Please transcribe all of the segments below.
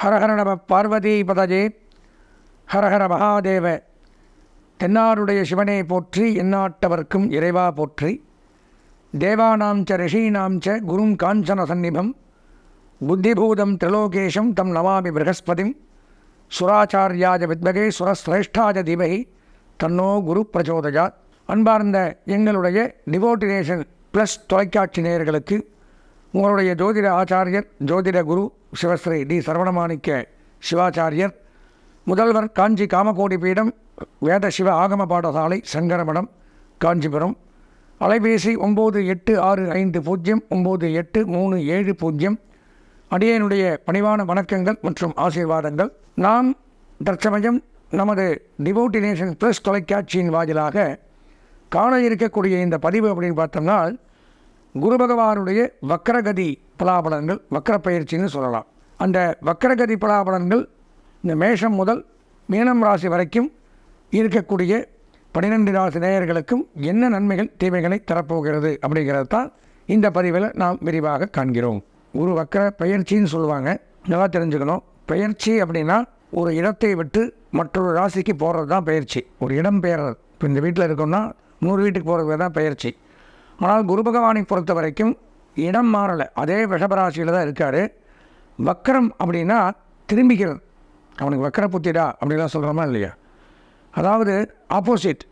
ஹரஹர நம பார்வதி பதஜே ஹரஹர மகாதேவ. தென்னாருடைய சிவனே போற்றி, எந்நாட்டவர்க்கும் இறைவா போற்றி. தேவானாம் ச ரிஷீனாம் ச குரும் காஞ்சன சந்நிபம் புத்திபூதம் திரிலோகேஷம் தம் நமாமி ப்ரஹஸ்பதிம். சுராச்சாரியாஜ வித்மகே சுரஸ்ரேஷ்டாஜ தீமஹி தன்னோ குரு பிரச்சோதயாத். அன்பார்ந்த எங்களுடைய டிவோட்டினேஷன் ப்ளஸ் தொலைக்காட்சி நேயர்களுக்கு உங்களுடைய ஜோதிட ஆச்சாரியர் ஜோதிட குரு சிவஸ்ரீ டி சரவணமாணிக்க சிவாச்சாரியர், முதல்வர் காஞ்சி காமகோடி பீடம் வேத சிவ ஆகம பாடசாலை சங்கரமடம் காஞ்சிபுரம். அலைபேசி 9865098370. அடியனுடைய பணிவான வணக்கங்கள் மற்றும் ஆசீர்வாதங்கள். நாம் தற்சமயம் நமது டிவோட்டினேஷன் ப்ளஸ் தொலைக்காட்சியின் வாயிலாக காண இருக்கக்கூடிய இந்த பதிவு அப்படின்னு பார்த்தோம்னா, குரு பகவானுடைய வக்ரகதி பலாபலன்கள், வக்ர பயிற்சின்னு சொல்லலாம். அந்த வக்ரகதி பலாபலன்கள் இந்த மேஷம் முதல் மீனம் ராசி வரைக்கும் இருக்கக்கூடிய 12 ராசி நேயர்களுக்கும் என்ன நன்மைகள் தீமைகளை தரப்போகிறது அப்படிங்கிறது தான் இந்த பதிவில் நாம் விரிவாக காண்கிறோம். குரு வக்ர பயிற்சின்னு சொல்லுவாங்க, நல்லா தெரிஞ்சுக்கணும். பயிற்சி அப்படின்னா ஒரு இடத்தை விட்டு மற்றொரு ராசிக்கு போகிறது தான் பயிற்சி. ஒரு இடம் பெயர்றது. இப்போ இந்த வீட்டில் இருக்கோம்னா 100 வீட்டுக்கு போகிறது தான் பயிற்சி. ஆனால் குரு பகவானை பொறுத்த வரைக்கும் இடம் மாறலை, அதே விஷபராசியில் தான் இருக்கார். வக்கரம் அப்படின்னா திரும்பிக்கிறது. அவனுக்கு வக்கர புத்திடா அப்படிலாம் சொல்கிறோமா இல்லையா? அதாவது ஆப்போசிட்,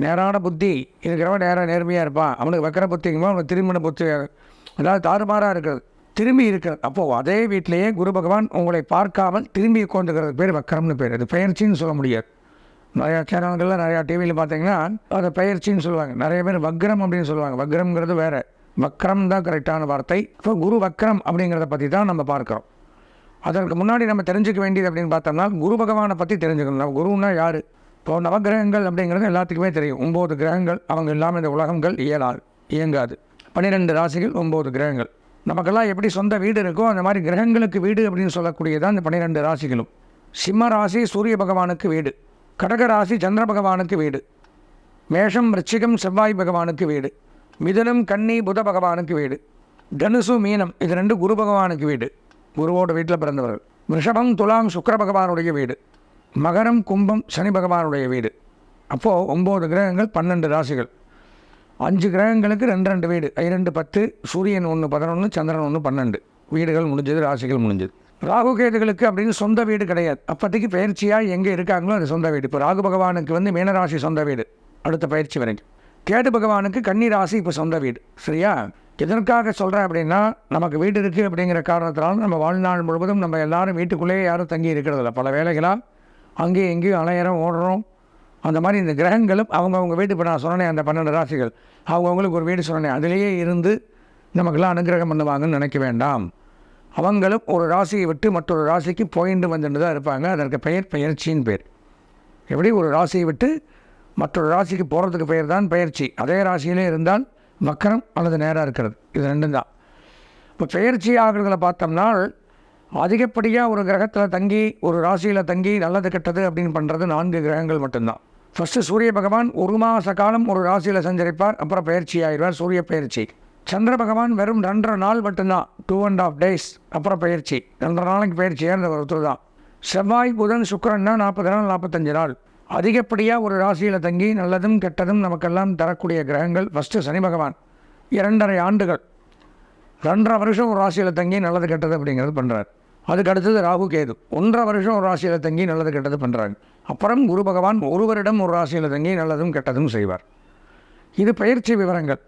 நேரான புத்தி இருக்கிறவன் நேர்மையாக இருப்பான். அவனுக்கு வக்கர புத்திங்கும்போது அவனுக்கு திரும்பின புத்தி, அதாவது தாறுமாறாக இருக்கிறது, திரும்பி இருக்கிறது. அப்போது அதே வீட்டிலேயே குரு பகவான் உங்களை பார்க்காமல் திரும்பி உட்காந்துக்கிறது பேர் வக்கரம்னு பேர். அது பயிற்சின்னு சொல்ல முடியாது. நிறையா சேனல்களில் நிறையா டிவியில் பார்த்தீங்கன்னா அதை பயிற்சின்னு சொல்லுவாங்க. நிறைய பேர் வக்ரம் அப்படின்னு சொல்லுவாங்க. வக்ரம்ங்கிறது வேறு, வக்ரம் தான் கரெக்டான வார்த்தை. இப்போ குரு வக்ரம் அப்படிங்கிறத பற்றி தான் நம்ம பார்க்குறோம். அதற்கு முன்னாடி நம்ம தெரிஞ்சுக்க வேண்டியது அப்படின்னு பார்த்தோம்னா, குரு பகவானை பற்றி தெரிஞ்சுக்கணும். நம்ம குருன்னா யார்? இப்போ நவகிரகங்கள் அப்படிங்கிறது எல்லாத்துக்குமே தெரியும். 9 கிரகங்கள். அவங்க இல்லாமல் இந்த உலகங்கள் இயங்காது. 12 ராசிகள், 9 கிரகங்கள். நமக்கெல்லாம் எப்படி சொந்த வீடு இருக்கோ அந்த மாதிரி கிரகங்களுக்கு வீடு அப்படின்னு சொல்லக்கூடியதான் இந்த 12 ராசிகளும். சிம்ம ராசி சூரிய பகவானுக்கு வீடு, கடகராசி சந்திர பகவானுக்கு வீடு, மேஷம் ரிச்சிகம் செவ்வாய் பகவானுக்கு வீடு, மிதுனம் கன்னி புத பகவானுக்கு வீடு, தனுசு மீனம் இது 2 குரு பகவானுக்கு வீடு, குருவோட வீட்டில் பிறந்தவர்கள். ரிஷபம் துலாம் சுக்கிர பகவானுடைய வீடு, மகரம் கும்பம் சனி பகவானுடைய வீடு. அப்போது 9 கிரகங்கள், 12 ராசிகள். 5 கிரகங்களுக்கு 2 வீடு, 2 10, சூரியன் 1 11, சந்திரன் 1 12. வீடுகள் முடிஞ்சது, ராசிகள் முடிஞ்சது. ராகு கேதுகளுக்கு அப்படின்னு சொந்த வீடு கிடையாது. அப்போதைக்கு பயிற்சியாக எங்கே இருக்காங்களோ அது சொந்த வீடு. இப்போ ராகு பகவானுக்கு மீனராசி சொந்த வீடு அடுத்த பயிற்சி வரைக்கும். கேது பகவானுக்கு கன்னி ராசி இப்போ சொந்த வீடு. சரியா? எதற்காக சொல்கிறேன் அப்படின்னா, நமக்கு வீடு இருக்குது அப்படிங்கிற காரணத்தினால நம்ம வாழ்நாள் முழுவதும் நம்ம எல்லாரும் வீட்டுக்குள்ளேயே யாரும் தங்கி இருக்கிறதில்ல. பல வேலைகளாக அங்கேயும் எங்கேயும் அலையிறோம், ஓடுறோம். அந்த மாதிரி இந்த கிரகங்களும் அவங்கவுங்க வீடு, இப்போ நான் சொன்னேன் அந்த 12 ராசிகள் அவங்கவுங்களுக்கு ஒரு வீடு சொன்னேன், அதிலேயே இருந்து நமக்கெல்லாம் அனுகிரகம் பண்ணுவாங்கன்னு நினைக்க வேண்டாம். அவங்களும் ஒரு ராசியை விட்டு மற்றொரு ராசிக்கு போயிட்டு வந்துட்டு தான் இருப்பாங்க. அதற்கு பெயர் பயிற்சின்னு பேர். எப்படி ஒரு ராசியை விட்டு மற்றொரு ராசிக்கு போகிறதுக்கு பெயர் தான் பயிற்சி. அதே ராசியிலே இருந்தால் வக்கரம் அல்லது நேராக இருக்கிறது. இது 2 தான். இப்போ பயிற்சி ஆகிறதுல பார்த்தோம்னா, அதிகப்படியாக ஒரு கிரகத்தில் தங்கி ஒரு ராசியில் தங்கி நல்லது கெட்டது அப்படின்னு பண்ணுறது 4 கிரகங்கள் மட்டும்தான். ஃபஸ்ட்டு சூரிய பகவான் 1 மாத காலம் ஒரு ராசியில் சஞ்சரிப்பார், அப்புறம் பயிற்சி ஆகிடுவார். சூரிய பயிற்சி. சந்திர பகவான் வெறும் 2.5 நாள் மட்டும்தான், 2.5 days, அப்புறம் பயிற்சி. 2.5 நாளைக்கு பயிற்சியாக இருந்த ஒருத்தர் தான். செவ்வாய் புதன் சுக்கிரன்னா 40 நாள் 45 நாள். அதிகப்படியாக ஒரு ராசியில் தங்கி நல்லதும் கெட்டதும் நமக்கெல்லாம் தரக்கூடிய கிரகங்கள். ஃபஸ்ட்டு சனி பகவான் 2.5 ஆண்டுகள், 2.5 வருஷம் ஒரு ராசியில் தங்கி நல்லது கெட்டது அப்படிங்கிறது பண்ணுறார். அதுக்கு அடுத்தது ராகு கேது 1.5 வருஷம் ஒரு ராசியில் தங்கி நல்லது கெட்டது பண்ணுறாங்க. அப்புறம் குரு பகவான் 1 வருடம் ஒரு ராசியில் தங்கி நல்லதும் கெட்டதும் செய்வார். இது பயிற்சி விவரங்கள்.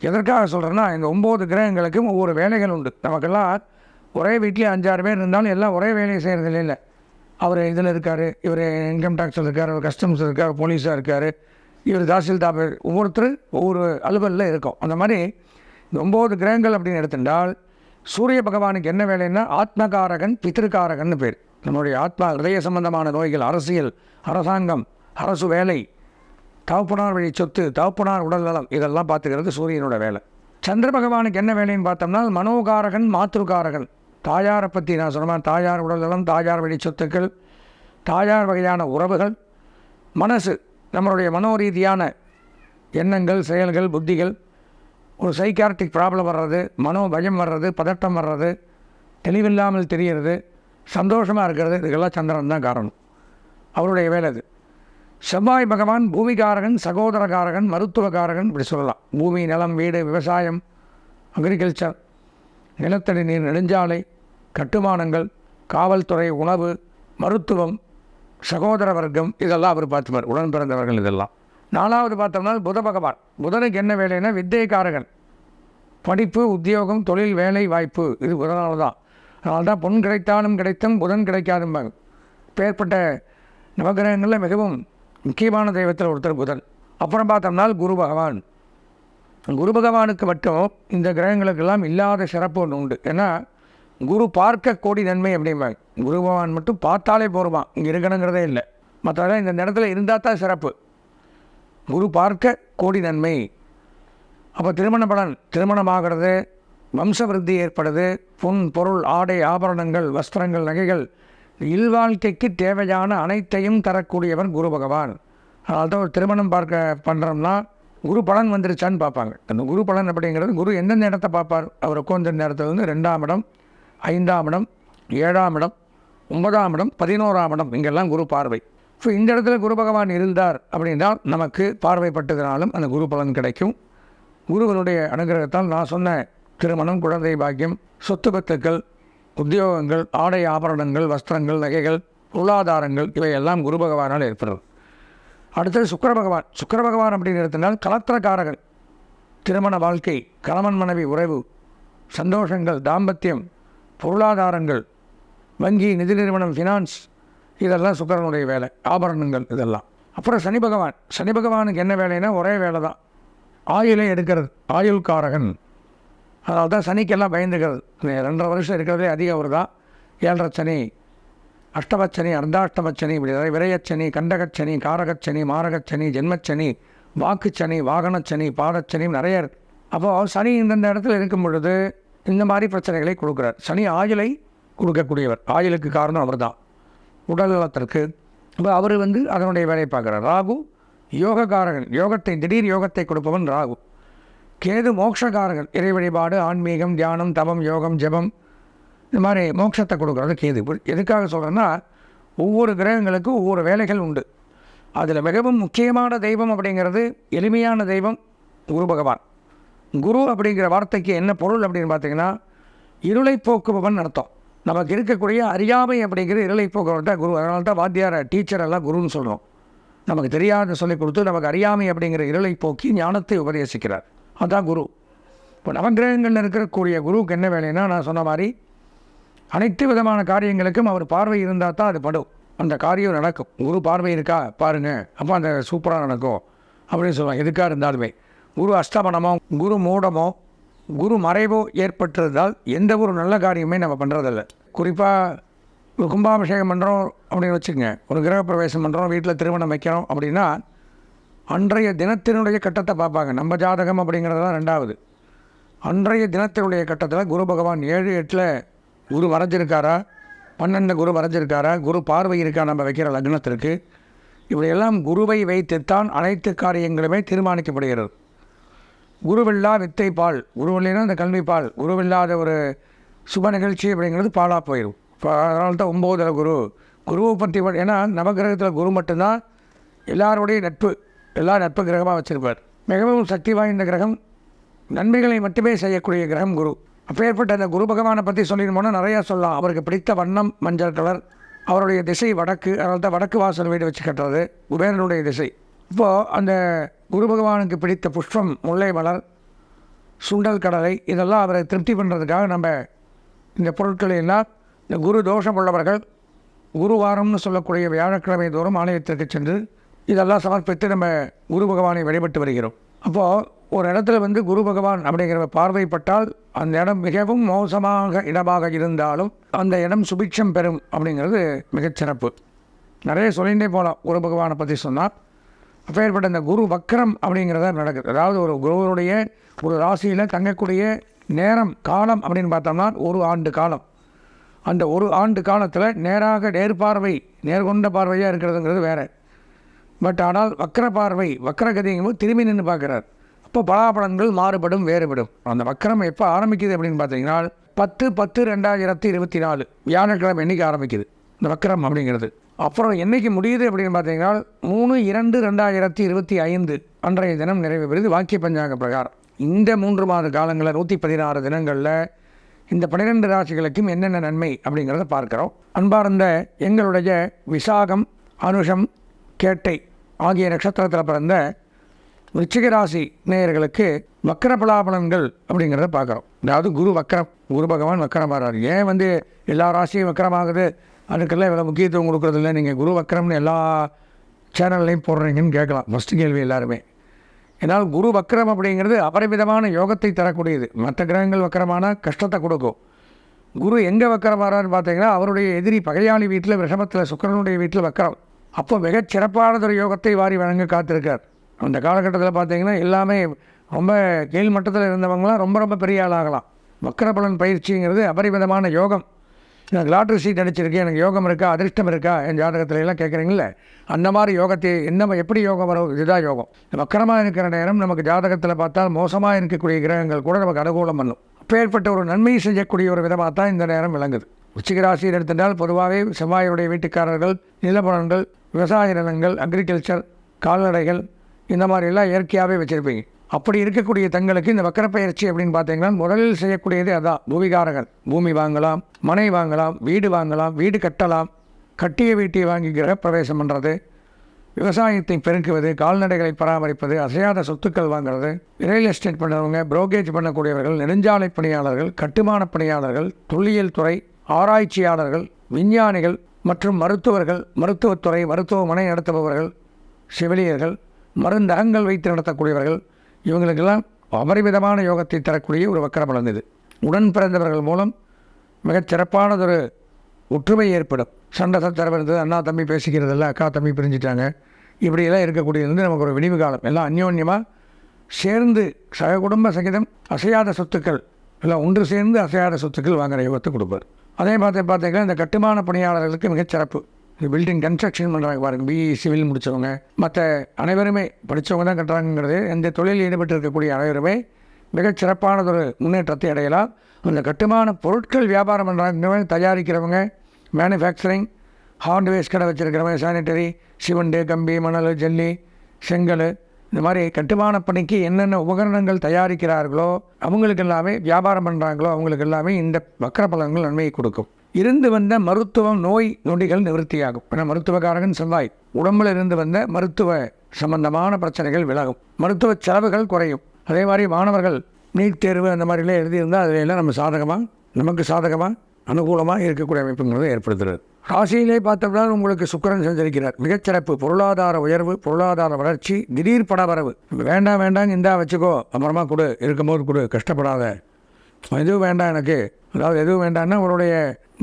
எதற்காக சொல்கிறேன்னா, இந்த 9 கிரகங்களுக்கும் ஒவ்வொரு வேலைகள் உண்டு. நமக்கெல்லாம் ஒரே வீட்டிலே 5-6 பேர் இருந்தாலும் எல்லாம் ஒரே வேலையை செய்கிறது இல்லை. அவர் இதில் இருக்கார், இவர் இன்கம் டேக்ஸில் இருக்கார், அவர் கஸ்டம்ஸ் இருக்கார், போலீஸாக இருக்கார், இவர் தாசில்தார், ஒவ்வொருத்தர் ஒவ்வொரு அலுவலில் இருக்கும். அந்த மாதிரி இந்த 9 கிரகங்கள் அப்படின்னு எடுத்துட்டால், சூரிய பகவானுக்கு என்ன வேலைன்னா ஆத்மகாரகன் பித்திருக்காரகன்னு பேர். நம்மளுடைய ஆத்மா ஹிருதய சம்பந்தமான நோய்கள், அரசியல், அரசாங்கம், அரசு வேலை, தகப்பனார் வழி சொத்து, தகப்பனார் உடல் நலம், இதெல்லாம் பார்த்துக்கிறது சூரியனோட வேலை. சந்திர பகவானுக்கு என்ன வேலைன்னு பார்த்தோம்னா மனோகாரகன் மாத்ருகாரகன். தாயாரை பற்றி நான் சொன்னேன், தாயார் உடல் நலம், தாயார் வழி சொத்துக்கள், தாயார் வகையான உறவுகள், மனசு, நம்மளுடைய மனோரீதியான எண்ணங்கள், செயல்கள், புத்திகள், ஒரு சைக்கார்டிக் ப்ராப்ளம் வர்றது, மனோ பயம் வர்றது, பதட்டம் வர்றது, தெளிவில்லாமல் தெரிகிறது, சந்தோஷமாக இருக்கிறது, இதுக்கெல்லாம் சந்திரன் தான் காரணம். அவருடைய வேலை அது. செவ்வாய் பகவான் பூமிகாரகன், சகோதரகாரகன், மருத்துவகாரகன், இப்படி சொல்லலாம். பூமி, நிலம், வீடு, விவசாயம், அக்ரிகல்ச்சர், நிலத்தடி நீர், நெடுஞ்சாலை, கட்டுமானங்கள், காவல்துறை, உணவு, மருத்துவம், சகோதர வர்க்கம், இதெல்லாம் அவர் பார்த்துப்பார். உடன் பிறந்தவர்கள் இதெல்லாம். 4வது பார்த்தோம்னா புத பகவான். புதனுக்கு என்ன வேலைன்னா வித்தைக்காரகன். படிப்பு, உத்தியோகம், தொழில், வேலை வாய்ப்பு, இது புதனால தான். அதனால தான் பொன் கிடைத்தாலும் கிடைத்தும் புதன் கிடைக்காதும்பாங்க. பேர்பட்ட நவகிரகங்களில் மிகவும் முக்கியமான தெய்வத்தில் ஒருத்தர் புதன். அப்புறம் பார்த்தோம்னா குரு பகவான். குரு பகவானுக்கு மட்டும் இந்த கிரகங்களுக்கெல்லாம் இல்லாத சிறப்பு ஒன்று உண்டு. ஏன்னா குரு பார்க்க கோடி நன்மை அப்படிம்பாங்க. குரு பகவான் மட்டும் பார்த்தாலே போருமா, இங்கே இருக்கணுங்கிறதே இல்லை. மற்றவங்க இந்த இடத்துல இருந்தால் தான் சிறப்பு. குரு பார்க்க கோடி நன்மை. அப்போ திருமண பலன், திருமணமாகிறது, வம்ச விருத்தி ஏற்படுது, பொன் பொருள், ஆடை, ஆபரணங்கள், வஸ்திரங்கள், நகைகள், இல்வாழ்க்கைக்கு தேவையான அனைத்தையும் தரக்கூடியவர் குரு பகவான். அதனால தான் ஒரு திருமணம் பண்ணுறோம்னா குரு பலன் வந்துருச்சான்னு பார்ப்பாங்க. அந்த குரு பலன் அப்படிங்கிறது குரு எந்தெந்த இடத்த பார்ப்பார்? அவர் உட்கார்ந்த இடத்துல வந்து 2ஆம் இடம், 5ஆம் இடம், 7ஆம் இடம், 9ஆம் இடம், 11ஆம் இடம், இங்கெல்லாம் குரு பார்வை. ஸோ இந்த இடத்துல குரு பகவான் இருந்தார் அப்படின்னா நமக்கு பார்வைப்பட்டதுனாலும் அந்த குரு பலன் கிடைக்கும். குருவனுடைய அனுகிரகத்தால் நான் சொன்ன திருமணம், குழந்தை பாக்கியம், சொத்து பத்துக்கள், உத்தியோகங்கள், ஆடை ஆபரணங்கள், வஸ்திரங்கள், நகைகள், பொருளாதாரங்கள், இவையெல்லாம் குரு பகவானால் ஏற்படுறது. அடுத்தது சுக்கிர பகவான். சுக்கிர பகவான் அப்படிங்கிறதுனால் கலத்திரக்காரர்கள். திருமண வாழ்க்கை, கணவன் மனைவி உறவு, சந்தோஷங்கள், தாம்பத்தியம், பொருளாதாரங்கள், வங்கி, நிதி நிறுவனம், ஃபினான்ஸ், இதெல்லாம் சுக்கிரனுடைய வேலை. ஆபரணங்கள் இதெல்லாம். அப்புறம் சனி பகவான். சனி பகவானுக்கு என்ன வேலைன்னா ஒரே வேலை தான், ஆயுளை எடுக்கிறது. ஆயுள்காரகன். அதனால தான் சனிக்கெல்லாம் பயந்துக்கிறது. 2.5 வருஷம் இருக்கிறதே அதிகம். அவர் தான் 7.5 சனி, அஷ்டமச்சனி, அர்த்தாஷ்டமச்சனி, இப்படி விரயச்சனி, கண்டகச்சனி, காரகச்சனி, மாரகச்சனி, ஜென்மச்சனி, வாக்குச்சனி, வாகனச்சனி, பாதச்சனி, நிறைய இருக்குது. அப்போது சனி இந்தந்த இடத்துல இருக்கும் பொழுது இந்த மாதிரி பிரச்சனைகளை கொடுக்குறார். சனி ஆயுளை கொடுக்கக்கூடியவர். ஆயுளுக்கு காரணம் அவர் தான், உடல் நலத்திற்கு. அப்போ அவர் வந்து அதனுடைய வேலையை பார்க்குறார். ராகு யோகக்காரகன். யோகத்தை, திடீர் யோகத்தை கொடுப்பவன் ராகு. கேது மோட்சக்காரகன். இறை வழிபாடு, ஆன்மீகம், தியானம், தவம், யோகம், ஜபம், இந்த மாதிரி மோட்சத்தை கொடுக்குறது கேது. எதுக்காக சொல்கிறேன்னா ஒவ்வொரு கிரகங்களுக்கும் ஒவ்வொரு வேலைகள் உண்டு. அதில் மிகவும் முக்கியமான தெய்வம் அப்படிங்கிறது, எளிமையான தெய்வம் குரு பகவான். குரு அப்படிங்கிற வார்த்தைக்கு என்ன பொருள் அப்படின்னு பார்த்தீங்கன்னா இருளை போக்குபவன் அர்த்தம். நமக்கு இருக்கக்கூடிய அறியாமை அப்படிங்கிற இருளை போக்குவன் தான் குரு. அதனால தான் வாத்தியார, டீச்சர் எல்லாம் குருன்னு சொல்கிறோம். நமக்கு தெரியாத சொல்லிக் கொடுத்து நமக்கு அறியாமை அப்படிங்கிற இருளை போக்கி ஞானத்தை உபதேசிக்கிறார். அதுதான் குரு. இப்போ நவகிரகங்களில் இருக்கக்கூடிய குருவுக்கு என்ன வேலைன்னா நான் சொன்ன மாதிரி அனைத்து விதமான காரியங்களுக்கும் அவர் பார்வை இருந்தால் தான் அது படும், அந்த காரியம் நடக்கும். குரு பார்வை இருக்கா பாருங்கள், அப்போ அந்த சூப்பராக நடக்கும் அப்படின்னு சொல்லுவாங்க. எதுக்காக இருந்தாலுமே குரு அஷ்டமனமோ, குரு மூடமோ, குரு மறைவோ ஏற்பட்டிருந்தால் எந்த ஒரு நல்ல காரியமே நம்ம பண்ணுறதில்ல. குறிப்பாக ஒரு கும்பாபிஷேகம் பண்ணுறோம் அப்படின்னு வச்சுக்கோங்க, ஒரு கிரகப்பிரவேசம் பண்ணுறோம், வீட்டில் திருமணம் வைக்கிறோம் அப்படின்னா அன்றைய தினத்தினுடைய கட்டத்தை பார்ப்பாங்க. நம்ம ஜாதகம் அப்படிங்கிறதுலாம் 2வது. அன்றைய தினத்தினுடைய கட்டத்தில் குரு பகவான் 7-8 குரு மறைஞ்சிருக்காரா, 12 குரு மறைஞ்சிருக்காரா, குரு பார்வை இருக்கா நம்ம வைக்கிற லக்னத்திற்கு, இப்படியெல்லாம் குருவை வைத்துத்தான் அனைத்து காரியங்களுமே தீர்மானிக்கப்படுகிறது. குருவில்லா வித்தை பால். குருவில்லைன்னா அந்த கல்வி பால். குருவில்லாத ஒரு சுப நிகழ்ச்சி அப்படிங்கிறது பாலாக போயிடும். இப்போ அதனால தான் 9 குரு. குருவை பற்றி ஏன்னா நவகிரகத்தில் குரு மட்டும்தான் எல்லாருடைய நட்பு, எல்லா நட்பு கிரகமாக வச்சுருப்பார். மிகவும் சக்தி வாய்ந்த கிரகம், நன்மைகளை மட்டுமே செய்யக்கூடிய கிரகம் குரு. அப்பேற்பட்ட அந்த குரு பகவானை பற்றி சொல்லிடுமோனா நிறையா சொல்லலாம். அவருக்கு பிடித்த வண்ணம் மஞ்சள் கலர். அவருடைய திசை வடக்கு. அதனால தான் வடக்கு வாசல் வீடு வச்சு கட்டுறது குபேரனுடைய திசை. இப்போது அந்த குரு பகவானுக்கு பிடித்த புஷ்பம் முல்லை மலர், சுண்டல் கடலை, இதெல்லாம் அவரை திருப்தி பண்ணுறதுக்காக நம்ம இந்த பொருட்களை எல்லாம் இந்த குரு தோஷம் உள்ளவர்கள் குருவாரம்னு சொல்லக்கூடிய வியாழக்கிழமை தோறும் ஆலயத்திற்கு சென்று இதெல்லாம் சமர்ப்பித்து நம்ம குரு பகவானை வழிபட்டு வருகிறோம். அப்போது ஒரு இடத்துல வந்து குரு பகவான் அப்படிங்கிற பார்வைப்பட்டால் அந்த இடம் மிகவும் மோசமாக இடமாக இருந்தாலும் அந்த இடம் சுபிட்சம் பெறும் அப்படிங்கிறது மிகச்சிறப்பு. நிறைய சொல்லிகிட்டே போகலாம் குரு பகவானை பற்றி சொன்னால். அப்பேற்பட்ட இந்த குரு வக்ரம் அப்படிங்கிறத நடக்குது. அதாவது ஒரு குருவனுடைய ஒரு ராசியில் தங்கக்கூடிய நேரம், காலம் அப்படின்னு பார்த்தோம்னா 1 ஆண்டு காலம். அந்த 1 ஆண்டு காலத்தில் நேராக நேர்பார்வை, நேர்கொண்ட பார்வையாக இருக்கிறதுங்கிறது வேறு. பட் ஆனால் வக்ர பார்வை, வக்ரகதிங்கும்போது திரும்பி நின்று பார்க்குறார். அப்போ பலாபலன்கள் மாறுபடும், வேறுபடும். அந்த வக்ரம் எப்போ ஆரம்பிக்குது அப்படின்னு பார்த்தீங்கன்னா 10/10/2024 வியாழக்கிழமை என்றைக்கு ஆரம்பிக்குது இந்த வக்கரம் அப்படிங்கிறது. அப்புறம் என்றைக்கு முடியுது அப்படின்னு பார்த்தீங்கன்னா 3/2/2025 அன்றைய தினம் நிறைவு பெறுது வாக்கிய பஞ்சாங்க பிரகாரம். இந்த 3 மாத காலங்களில் 116 தினங்களில் இந்த 12 ராசிகளுக்கும் என்னென்ன நன்மை அப்படிங்கிறத பார்க்குறோம். அன்பார்ந்த எங்களுடைய விசாகம், அனுஷம், கேட்டை ஆகிய நட்சத்திரத்தில் பிறந்த விருச்சிக ராசி நேயர்களுக்கு வக்கர பலாபலன்கள் அப்படிங்கிறத பார்க்குறோம். அதாவது குரு பகவான் வக்கரமாகிறார். ஏன் எல்லா ராசியும் வக்கரமாகுது, அதுக்கெல்லாம் இவ்வளோ முக்கியத்துவம் கொடுக்குறதில்ல, நீங்கள் குரு வக்கரம்னு எல்லா சேனல்லையும் போடுறீங்கன்னு கேட்கலாம் ஃபஸ்ட்டு கேள்வி எல்லாருமே. ஏன்னால் குரு வக்கரம் அப்படிங்கிறது அபரிமிதமான யோகத்தை தரக்கூடியது. மற்ற கிரகங்கள் வக்கரமான கஷ்டத்தை கொடுக்கும். குரு எங்கே வக்கரமாகிறான்னு பார்த்தீங்கன்னா அவருடைய எதிரி பகையாளி வீட்டில் ரிஷபத்தில் சுக்கிரனுடைய வீட்டில் வக்கரம். அப்போ மிகச் சிறப்பானதொரு யோகத்தை வாரி வழங்க காத்திருக்கார். அந்த காலகட்டத்தில் பார்த்தீங்கன்னா எல்லாமே ரொம்ப கீழ் மட்டத்தில் இருந்தவங்களாம் ரொம்ப ரொம்ப பெரிய ஆளாகலாம். வக்கர பலன் பயிற்சிங்கிறது அபரிமிதமான யோகம். எனக்கு லாட்ரி சீட் அடிச்சிருக்கேன், எனக்கு யோகம் இருக்கா, அதிர்ஷ்டம் இருக்கா என் ஜாதகத்துல எல்லாம் கேட்குறீங்களே, அந்த மாதிரி யோகத்தை எப்படி யோகம் வரும், இதுதான் யோகம். வக்கரமாக இருக்கிற நேரம் நமக்கு ஜாதகத்தில் பார்த்தால் மோசமாக இருக்கக்கூடிய கிரகங்கள் கூட நமக்கு அனுகூலம் பண்ணும். அப்பேற்பட்ட ஒரு நன்மை செய்யக்கூடிய ஒரு விதமாக தான் இந்த நேரம் விளங்குது. விருச்சிக ராசியில் எடுத்துட்டால் பொதுவாகவே செவ்வாயுடைய வீட்டுக்காரர்கள், நிலப்பலன்கள், விவசாய நிலங்கள், அக்ரிகல்ச்சர், கால்நடைகள், இந்த மாதிரிலாம் இயற்கையாகவே வச்சுருப்பீங்க. அப்படி இருக்கக்கூடிய தங்களுக்கு இந்த வக்கர பயிற்சி அப்படின்னு பார்த்தீங்கன்னா முதலில் செய்யக்கூடியது அதான் பூமிகாரகன். பூமி வாங்கலாம், மனை வாங்கலாம், வீடு வாங்கலாம், வீடு கட்டலாம், கட்டிய வீட்டை வாங்கி கிரகப்பிரவேசம் பண்ணுறது, விவசாயத்தை பெருக்குவது, கால்நடைகளை பராமரிப்பது, அசையாத சொத்துக்கள் வாங்குறது, ரியல் எஸ்டேட் பண்ணுறவங்க, புரோக்கேஜ் பண்ணக்கூடியவர்கள், நெடுஞ்சாலை பணியாளர்கள், கட்டுமான பணியாளர்கள், தொல்லியல் துறை, ஆராய்ச்சியாளர்கள், விஞ்ஞானிகள் மற்றும் மருத்துவர்கள், மருத்துவத்துறை, மருத்துவமனை நடத்துபவர்கள், செவிலியர்கள், மருந்தகங்கள் வைத்து நடத்தக்கூடியவர்கள், இவங்களுக்கெல்லாம் அபரிமிதமான யோகத்தை தரக்கூடிய ஒரு வக்கர பலன் இது. உடன் பிறந்தவர்கள் மூலம் மிகச் சிறப்பானதொரு ஒற்றுமை ஏற்படும். சண்டை சச்சரவு இருந்தது, அண்ணா தம்பி பேசிக்கிறதில்ல, அக்கா தம்பி பிரிஞ்சுட்டாங்க, இப்படியெல்லாம் இருக்கக்கூடியது நமக்கு ஒரு விடிவு காலம். எல்லாம் அந்யோன்யமாக சேர்ந்து சக குடும்ப சகிதம் அசையாத சொத்துக்கள் எல்லாம் ஒன்று சேர்ந்து அசையாத சொத்துக்கள் வாங்குகிற யோகத்தை கொடுப்பார். அதே பார்த்தீங்கன்னா இந்த கட்டுமான பணியாளர்களுக்கு மிகச்சிறப்பு. பில்டிங் கன்ஸ்ட்ரக்ஷன் பண்ணுறாங்க பாருங்கள், பிஇ சிவில் முடித்தவங்க, மற்ற அனைவருமே படித்தவங்க தான் கட்டுறாங்கிறது. எந்த தொழிலில் ஈடுபட்டு இருக்கக்கூடிய அனைவருமே மிகச் சிறப்பானதொரு முன்னேற்றத்தை அடையலாம். அந்த கட்டுமான பொருட்கள் வியாபாரம் பண்ணுறாங்க, தயாரிக்கிறவங்க, மேனுஃபேக்சரிங், ஹார்ட்வேர்ஸ் கடை வச்சுருக்கிறவங்க, சானிட்டரி, சிமெண்ட்டு, கம்பி, மணல், ஜல்லி, செங்கல், இந்த மாதிரி கட்டுமான பணிக்கு என்னென்ன உபகரணங்கள் தயாரிக்கிறார்களோ அவங்களுக்கு எல்லாமே வியாபாரம் பண்ணுறாங்களோ அவங்களுக்கு எல்லாமே இந்த வக்கர பலன்கள் நன்மையை கொடுக்கும். இருந்து வந்த மருத்துவம், நோய் நொடிகள் நிவர்த்தியாகும். ஏன்னா மருத்துவக்காரகன் செவ்வாய், உடம்பில் இருந்து வந்த மருத்துவ சம்பந்தமான பிரச்சனைகள் விலகும், மருத்துவ செலவுகள் குறையும். அதே மாதிரி மாணவர்கள் நீட் தேர்வு அந்த மாதிரிலாம் எழுதியிருந்தால் அதிலெல்லாம் நமக்கு சாதகமாக அனுகூலமாக இருக்கக்கூடிய அமைப்புங்கிறது ஏற்படுத்துகிறது. ராசியிலே பார்த்தோம்னா உங்களுக்கு சுக்கிரன் சஞ்சரிக்கிறார். மிகச்சிறப்பு. பொருளாதார உயர்வு, பொருளாதார வளர்ச்சி, திடீர் பணவரவு. வேண்டாம் இந்தா வச்சுக்கோ, அப்புறமா கொடு, இருக்கும்போது கொடு, கஷ்டப்படாத, எதுவும் வேண்டாம் எனக்கு, அதாவது எதுவும் வேண்டாம்னா உங்களுடைய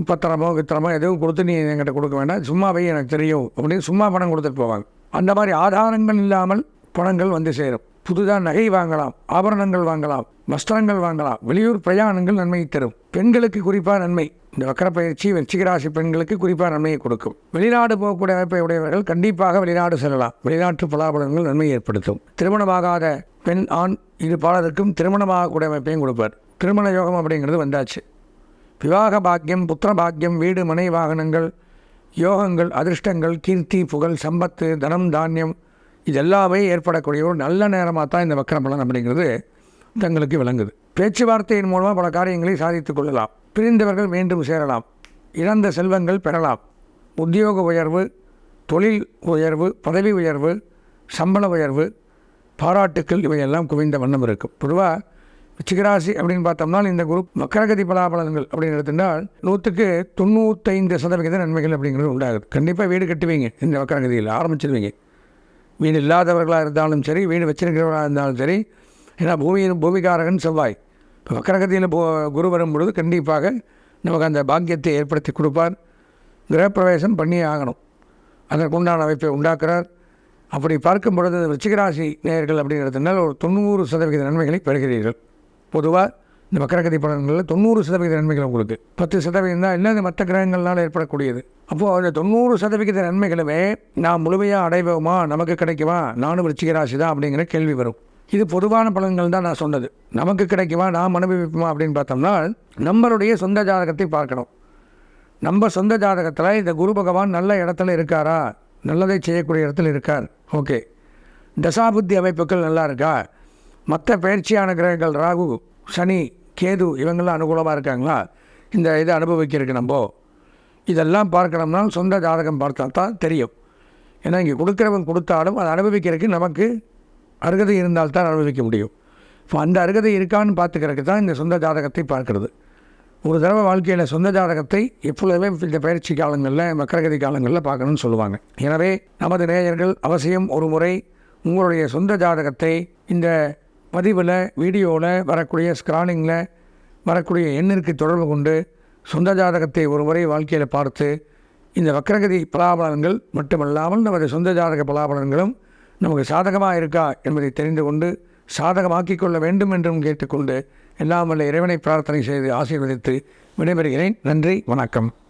பத்திரமோ கித்திரமோ எதுவும் கொடுத்து நீ என்கிட்ட கொடுக்க வேண்டாம், சும்மாவே எனக்கு தெரியும் அப்படின்னு சும்மா பணம் கொடுத்துட்டு போவாங்க. அந்த மாதிரி ஆதாரங்கள் இல்லாமல் பணங்கள் வந்து சேரும். புதுதாக நகை வாங்கலாம், ஆபரணங்கள் வாங்கலாம், வஸ்திரங்கள் வாங்கலாம், வெளியூர் பிரயாணங்கள் நன்மையை தரும். பெண்களுக்கு குறிப்பாக நன்மை. இந்த வக்கர பயிற்சி விருச்சிக ராசி பெண்களுக்கு குறிப்பாக நன்மையை கொடுக்கும். வெளிநாடு போகக்கூடிய அமைப்பை உடையவர்கள் கண்டிப்பாக வெளிநாடு செல்லலாம். வெளிநாட்டு பலாபலன்கள் நன்மை ஏற்படுத்தும். திருமணமாகாத பெண், ஆண் இரு பாலருக்கும் திருமணமாகக்கூடிய அமைப்பையும் கொடுப்பார். திருமண யோகம் அப்படிங்கிறது வந்தாச்சு. விவாக பாக்கியம், புத்திர பாக்கியம், வீடு மனை வாகனங்கள், யோகங்கள், அதிர்ஷ்டங்கள், கீர்த்தி, புகழ், சம்பத்து, தனம், தானியம் இதெல்லாமே ஏற்படக்கூடிய ஒரு நல்ல நேரமாக தான் இந்த வக்கர பலன் அப்படிங்கிறது தங்களுக்கு விளங்குது. பேச்சுவார்த்தையின் மூலமாக பல காரியங்களை சாதித்து கொள்ளலாம். பிரிந்தவர்கள் மீண்டும் சேரலாம். இழந்த செல்வங்கள் பெறலாம். உத்தியோக உயர்வு, தொழில் உயர்வு, பதவி உயர்வு, சம்பள உயர்வு, பாராட்டுக்கள் இவையெல்லாம் குவிந்த வண்ணம் இருக்கும். பொதுவாக விருச்சிகராசி அப்படின்னு பார்த்தோம்னா இந்த குரூப் வக்கரகதி பலாபலன்கள் அப்படின்னு எடுத்துட்டால் 95% நன்மைகள் அப்படிங்கிறது உண்டாகுது. கண்டிப்பாக வீடு கட்டுவீங்க. இந்த வக்கரகதியில் ஆரம்பிச்சிருவீங்க. வீடு இல்லாதவர்களாக இருந்தாலும் சரி, வீடு வச்சிருக்கிறவர்களாக இருந்தாலும் சரி, ஏன்னா பூமிகாரகன் செவ்வாய். இப்போ வக்கரகதியில் குரு வரும் பொழுது கண்டிப்பாக நமக்கு அந்த பாக்கியத்தை ஏற்படுத்தி கொடுப்பார். கிரகப்பிரவேசம் பண்ணியே ஆகணும். அதற்குண்டான அமைப்பை உண்டாக்குறார். அப்படி பார்க்கும் பொழுது விருச்சிகராசி நேயர்கள் அப்படிங்கிறதுனால ஒரு 90% நன்மைகளை பெறுகிறீர்கள். பொதுவாக இந்த வக்கரகதி பலன்களில் 90% நன்மைகள் உங்களுக்கு, 10% தான் இல்லை மற்ற கிரகங்கள்னால் ஏற்படக்கூடியது. அப்போது அந்த 90% நன்மைகளுமே நாம் முழுமையாக அடைவோமா, நமக்கு கிடைக்குமா, நானும் விருச்சிக ராசி தான் அப்படிங்கிற கேள்வி வரும். இது பொதுவான பலன்கள் தான் நான் சொன்னது. நமக்கு கிடைக்குமா, நாம் அனுபவிப்போமா அப்படின்னு பார்த்தோம்னா நம்மளுடைய சொந்த ஜாதகத்தை பார்க்கணும். நம்ம சொந்த ஜாதகத்தில் இந்த குரு பகவான் நல்ல இடத்துல இருக்காரா, நல்லதை செய்யக்கூடிய இடத்துல இருக்கார், ஓகே. தசாபுத்தி அமைப்புகள் நல்லா இருக்கா, மற்ற பயிற்சியான கிரகங்கள் ராகு, சனி, கேது இவங்கெல்லாம் அனுகூலமாக இருக்காங்களா, இந்த இதை அனுபவிக்கிறதுக்கு நம்ம இதெல்லாம் பார்க்கணும்னா சொந்த ஜாதகம் பார்த்தா தான் தெரியும். ஏன்னா இங்கே கொடுக்குறவன் கொடுத்தாலும் அதை அனுபவிக்கிறதுக்கு நமக்கு அருகதை இருந்தால்தான் அனுபவிக்க முடியும். இப்போ அந்த அருகதை இருக்கான்னு பார்த்துக்கிறதுக்கு தான் இந்த சொந்த ஜாதகத்தை பார்க்கறது. ஒரு தடவை வாழ்க்கையில் சொந்த ஜாதகத்தை எப்பொழுதுமே இந்த பயிற்சி காலங்களில், மக்கரகதி காலங்களில் பார்க்கணும்னு சொல்லுவாங்க. எனவே நமது நேயர்கள் அவசியம் ஒரு முறை உங்களுடைய சொந்த ஜாதகத்தை இந்த பதிவில், வீடியோவில் வரக்கூடிய ஸ்க்ரானிங்கில் வரக்கூடிய எண்ணிற்கு தொடர்பு கொண்டு சொந்த ஜாதகத்தை ஒரு முறை வாழ்க்கையில் பார்த்து இந்த வக்ரகதி பலாபலன்கள் மட்டுமல்லாமல் நமது சொந்த ஜாதக பலாபலன்களும் நமக்கு சாதகமாக இருக்கா என்பதை தெரிந்து கொண்டு சாதகமாக்கிக் கொள்ள வேண்டும் என்றும் கேட்டுக்கொண்டு எல்லாம் வல்ல இறைவனை பிரார்த்தனை செய்து ஆசீர்வதித்து விடைபெறுகிறேன். நன்றி, வணக்கம்.